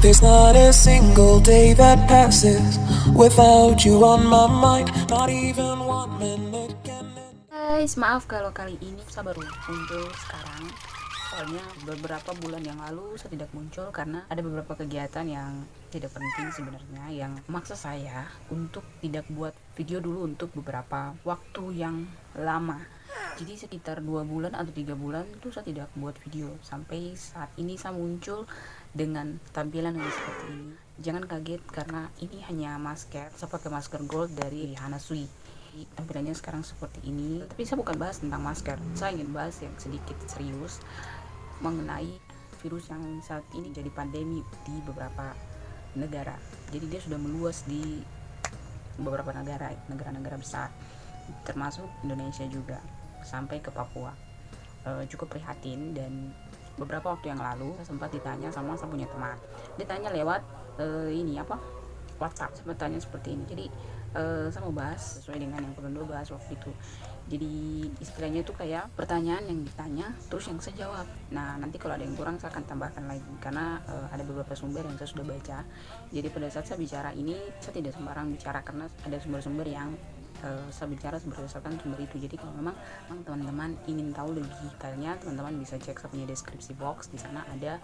There's not a single day that passes without you on my mind. Not even 1 minute can end. Guys, maaf kalau kali ini saya baru muncul sekarang. Soalnya beberapa bulan yang lalu saya tidak muncul karena ada beberapa kegiatan yang tidak penting sebenarnya yang memaksa saya untuk tidak buat video dulu untuk beberapa waktu yang lama. Jadi sekitar 2 bulan atau 3 bulan itu saya tidak buat video. Sampai saat ini saya muncul dengan tampilan yang seperti ini. Jangan kaget karena ini hanya masker. Saya pakai masker gold dari Hanasui. Tampilannya sekarang seperti ini. Tapi saya bukan bahas tentang masker. Saya ingin bahas yang sedikit serius mengenai virus yang saat ini jadi pandemi di beberapa negara. Jadi dia sudah meluas di beberapa negara besar, termasuk Indonesia juga, sampai ke Papua. Cukup prihatin, dan beberapa waktu yang lalu saya sempat ditanya sama saya punya teman. Dia tanya lewat WhatsApp. Sempat tanya seperti ini. Jadi saya mau bahas sesuai dengan yang perlu bahas waktu itu. Jadi istilahnya itu kayak pertanyaan yang ditanya terus yang saya jawab. Nah, nanti kalau ada yang kurang saya akan tambahkan lagi karena ada beberapa sumber yang saya sudah baca. Jadi pada saat saya bicara ini saya tidak sembarang bicara karena ada sumber-sumber yang saya bicara berdasarkan sumber itu. Jadi kalau memang teman-teman ingin tahu lebih detailnya, teman-teman bisa cek saya punya deskripsi box. Di sana ada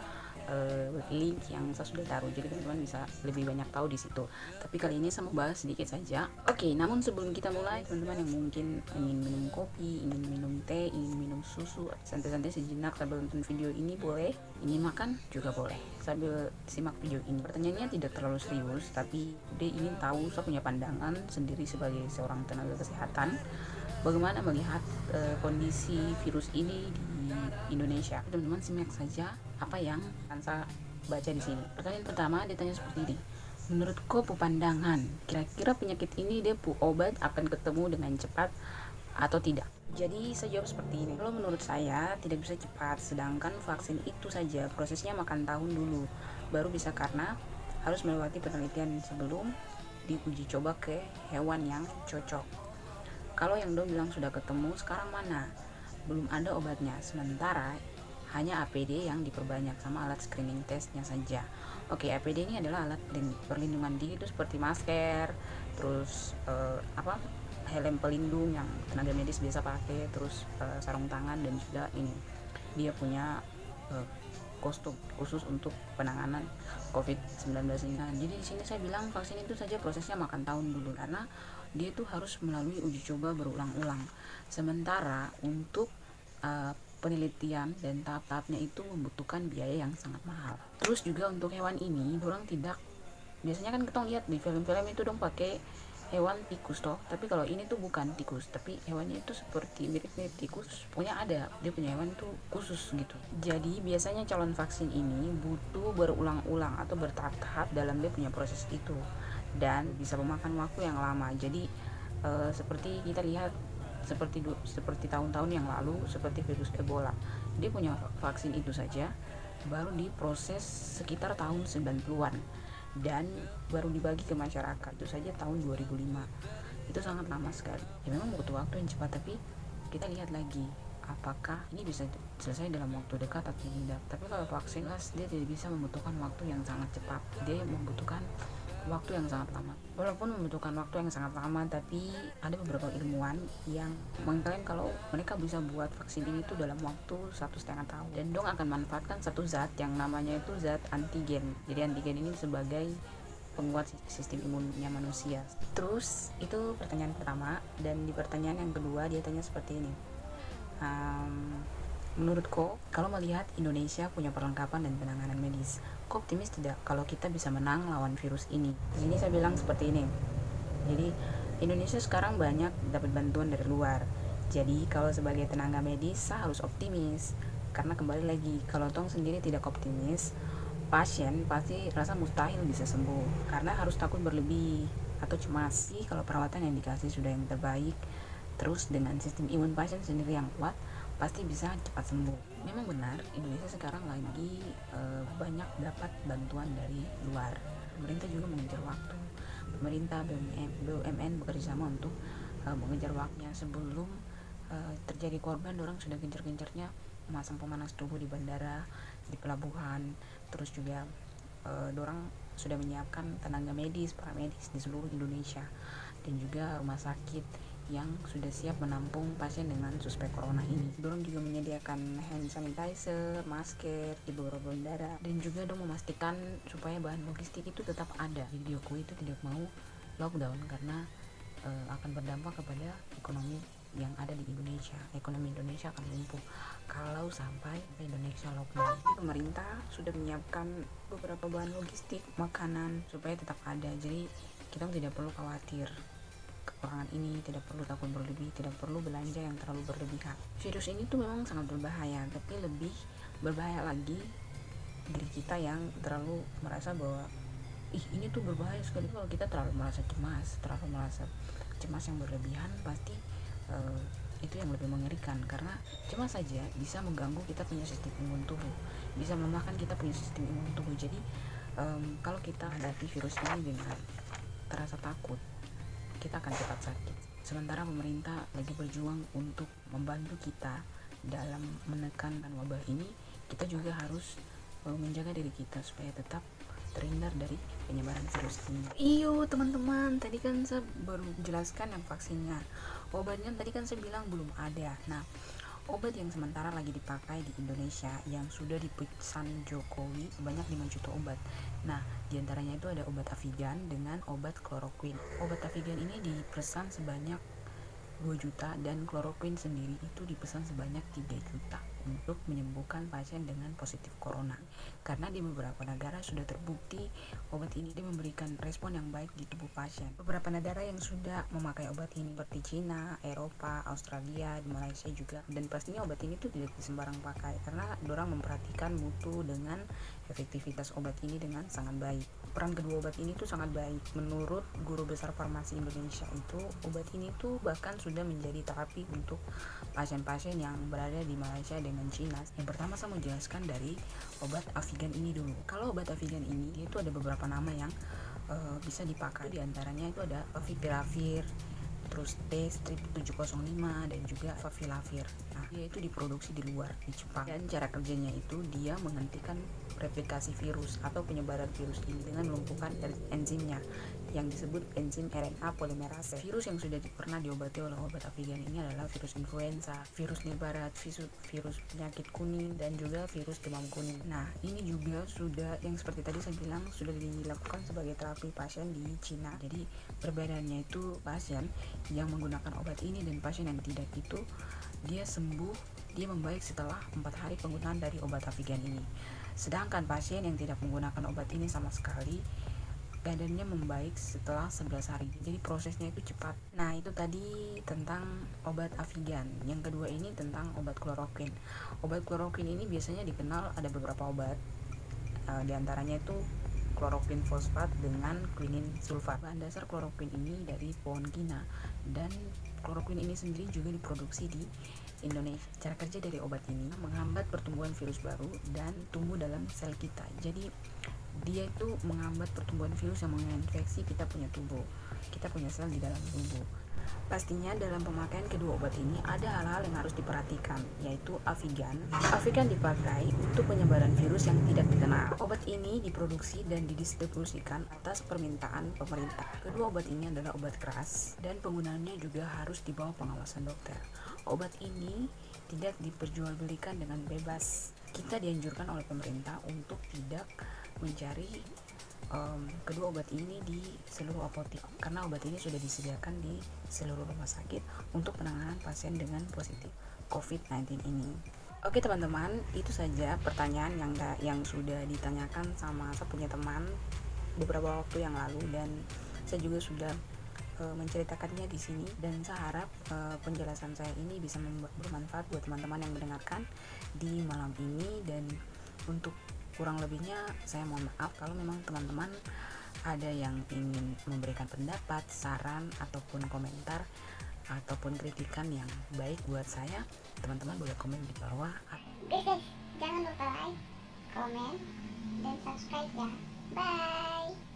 link yang saya sudah taruh, jadi teman-teman bisa lebih banyak tahu di situ. Tapi kali ini saya mau bahas sedikit saja. Oke, namun sebelum kita mulai, teman-teman yang mungkin ingin minum kopi, ingin minum teh, ingin minum susu, santai-santai sejenak sambil nonton video ini boleh. Ini makan juga boleh sambil simak video ini. Pertanyaannya tidak terlalu serius, tapi dia ingin tahu, saya punya pandangan sendiri sebagai seorang tenaga kesehatan, bagaimana melihat kondisi virus ini di Indonesia. Teman-teman simak saja apa yang akan saya baca di sini. Pertanyaan pertama ditanya seperti ini. Menurut kau pandangan, kira-kira penyakit ini dia obat akan ketemu dengan cepat atau tidak? Jadi saya jawab seperti ini. Kalau menurut saya tidak bisa cepat, sedangkan vaksin itu saja prosesnya makan tahun dulu baru bisa, karena harus melewati penelitian sebelum diuji coba ke hewan yang cocok. Kalau yang dong bilang sudah ketemu, sekarang mana? Belum ada obatnya. Sementara hanya APD yang diperbanyak sama alat screening testnya saja. Oke, APD ini adalah alat perlindungan diri, itu seperti masker, terus helm pelindung yang tenaga medis biasa pakai, terus sarung tangan, dan juga ini dia punya kostum khusus untuk penanganan COVID-19 ini. Nah, jadi di sini saya bilang vaksin itu saja prosesnya makan tahun dulu karena dia itu harus melalui uji coba berulang-ulang. Sementara untuk penelitian dan tahap-tahapnya itu membutuhkan biaya yang sangat mahal. Terus juga untuk hewan ini, orang tidak, biasanya kan kita lihat di film-film itu dong pakai hewan tikus toh, tapi kalau ini tuh bukan tikus, tapi hewannya itu seperti mirip-mirip tikus, pokoknya ada, dia punya hewan tuh khusus gitu. Jadi biasanya calon vaksin ini butuh berulang-ulang atau bertahap-tahap dalam dia punya proses itu, dan bisa memakan waktu yang lama. Jadi seperti kita lihat seperti tahun-tahun yang lalu, seperti virus Ebola, dia punya vaksin itu saja baru diproses sekitar tahun 90-an dan baru dibagi ke masyarakat itu saja tahun 2005. Itu sangat lama sekali. Ya memang butuh waktu yang cepat, tapi kita lihat lagi apakah ini bisa selesai dalam waktu dekat atau tidak. Tapi kalau vaksin dia tidak bisa membutuhkan waktu yang sangat cepat, dia membutuhkan waktu yang sangat lama. Walaupun membutuhkan waktu yang sangat lama, tapi ada beberapa ilmuwan yang mengklaim kalau mereka bisa buat vaksin ini tuh dalam waktu 1,5 tahun, dan dong akan manfaatkan satu zat yang namanya itu zat antigen. Jadi antigen ini sebagai penguat sistem imunnya manusia. Terus itu pertanyaan pertama, dan di pertanyaan yang kedua dia tanya seperti ini. Menurutku, kalau melihat Indonesia punya perlengkapan dan penanganan medis, kok optimis tidak kalau kita bisa menang lawan virus ini? Di sini saya bilang seperti ini. Jadi Indonesia sekarang banyak dapat bantuan dari luar. Jadi kalau sebagai tenaga medis saya harus optimis. Karena kembali lagi, kalau tong sendiri tidak optimis, pasien pasti rasa mustahil bisa sembuh. Karena harus takut berlebih atau cemas. Sih kalau perawatan yang dikasih sudah yang terbaik, terus dengan sistem imun pasien sendiri yang kuat, pasti bisa cepat sembuh. Memang benar, Indonesia sekarang lagi banyak dapat bantuan dari luar. Pemerintah juga mengejar waktu. Pemerintah BUMN bekerja sama untuk mengejar waktunya sebelum terjadi korban. Orang sudah gencar-gencarnya memasang pemanas tubuh di bandara, di pelabuhan, terus juga dorang sudah menyiapkan tenaga medis, para medis di seluruh Indonesia, dan juga rumah sakit yang sudah siap menampung pasien dengan suspek corona ini. Dorong juga menyediakan hand sanitizer, masker di beberapa bandara, dan juga dong memastikan supaya bahan logistik itu tetap ada. Jadi Jokowi itu tidak mau lockdown karena akan berdampak kepada ekonomi yang ada di Indonesia. Ekonomi Indonesia akan lumpuh kalau sampai Indonesia lockdown. Pemerintah sudah menyiapkan beberapa bahan logistik, makanan supaya tetap ada. Jadi kita tidak perlu khawatir kekurangan ini, tidak perlu takut berlebih, tidak perlu belanja yang terlalu berlebihan. Virus ini tuh memang sangat berbahaya, tapi lebih berbahaya lagi diri kita yang terlalu merasa bahwa ini tuh berbahaya sekali. Kalau kita terlalu merasa cemas yang berlebihan, pasti itu yang lebih mengerikan, karena cemas saja bisa mengganggu kita punya sistem imun tubuh, bisa melemahkan kita punya sistem imun tubuh. Jadi kalau kita hadapi virus ini dengan terasa takut, kita akan cepat sakit. Sementara pemerintah lagi berjuang untuk membantu kita dalam menekan wabah ini, kita juga harus menjaga diri kita supaya tetap terhindar dari penyebaran virus ini. Iyo teman-teman, tadi kan saya baru jelaskan yang vaksinnya. Obatnya tadi kan saya bilang belum ada. Nah, obat yang sementara lagi dipakai di Indonesia yang sudah dipesan Jokowi banyak 5 juta obat. Nah, diantaranya itu ada obat Avigan dengan obat kloroquine. Obat Avigan ini dipesan sebanyak 2 juta dan kloroquine sendiri itu dipesan sebanyak 3 juta untuk menyembuhkan pasien dengan positif corona. Karena di beberapa negara sudah terbukti obat ini memberikan respon yang baik di tubuh pasien. Beberapa negara yang sudah memakai obat ini seperti Cina, Eropa, Australia, di Malaysia juga. Dan pastinya obat ini tuh tidak sembarang pakai karena dorang memperhatikan mutu dengan efektivitas obat ini dengan sangat baik. Peran kedua obat ini tuh sangat baik. Menurut Guru Besar Farmasi Indonesia itu, obat ini tuh bahkan sudah menjadi terapi untuk pasien-pasien yang berada di Malaysia dengan Cina. Yang pertama saya mau jelaskan dari obat Avigan ini dulu. Kalau obat Avigan ini dia itu ada beberapa nama yang bisa dipakai. Di antaranya itu ada Favipiravir, terus T-strip 705 dan juga Favilavir. Nah, dia itu diproduksi di luar, di Jepang. Dan cara kerjanya itu dia menghentikan replikasi virus atau penyebaran virus ini dengan melumpuhkan enzimnya yang disebut enzim RNA polimerase. Virus yang sudah pernah diobati oleh obat Avigan ini adalah virus influenza, virus Nipah, virus penyakit kuning, dan juga virus demam kuning. Nah, ini juga sudah yang seperti tadi saya bilang sudah dilakukan sebagai terapi pasien di Cina. Jadi perbedaannya itu pasien yang menggunakan obat ini dan pasien yang tidak itu dia sembuh, dia membaik setelah 4 hari penggunaan dari obat Avigan ini. Sedangkan pasien yang tidak menggunakan obat ini sama sekali, keadaannya membaik setelah 11 hari. Jadi prosesnya itu cepat. Nah, itu tadi tentang obat Avigan. Yang kedua ini tentang obat kloroquine. Obat kloroquine ini biasanya dikenal ada beberapa obat. Di antaranya itu kloroquine fosfat dengan quinin sulfat. Bahan dasar kloroquine ini dari pohon kina, dan kloroquine ini sendiri juga diproduksi di Indonesia. Cara kerja dari obat ini menghambat pertumbuhan virus baru dan tumbuh dalam sel kita. Jadi dia itu menghambat pertumbuhan virus yang menginfeksi kita punya tubuh, kita punya sel di dalam tubuh. Pastinya dalam pemakaian kedua obat ini ada hal-hal yang harus diperhatikan, yaitu Avigan. Avigan dipakai untuk penyebaran virus yang tidak dikenal. Obat ini diproduksi dan didistribusikan atas permintaan pemerintah. Kedua obat ini adalah obat keras dan penggunaannya juga harus di bawah pengawasan dokter. Obat ini tidak diperjualbelikan dengan bebas. Kita dianjurkan oleh pemerintah untuk tidak mencari kedua obat ini di seluruh apotek karena obat ini sudah disediakan di seluruh rumah sakit untuk penanganan pasien dengan positif COVID-19 ini. Oke teman-teman, itu saja pertanyaan yang sudah ditanyakan sama saya punya teman beberapa waktu yang lalu, dan saya juga sudah menceritakannya di sini, dan saya harap penjelasan saya ini bisa bermanfaat buat teman-teman yang mendengarkan di malam ini. Dan untuk kurang lebihnya saya mohon maaf kalau memang teman-teman ada yang ingin memberikan pendapat, saran, ataupun komentar ataupun kritikan yang baik buat saya, teman-teman boleh komen di bawah. Guys, jangan lupa like, komen, dan subscribe ya. Bye.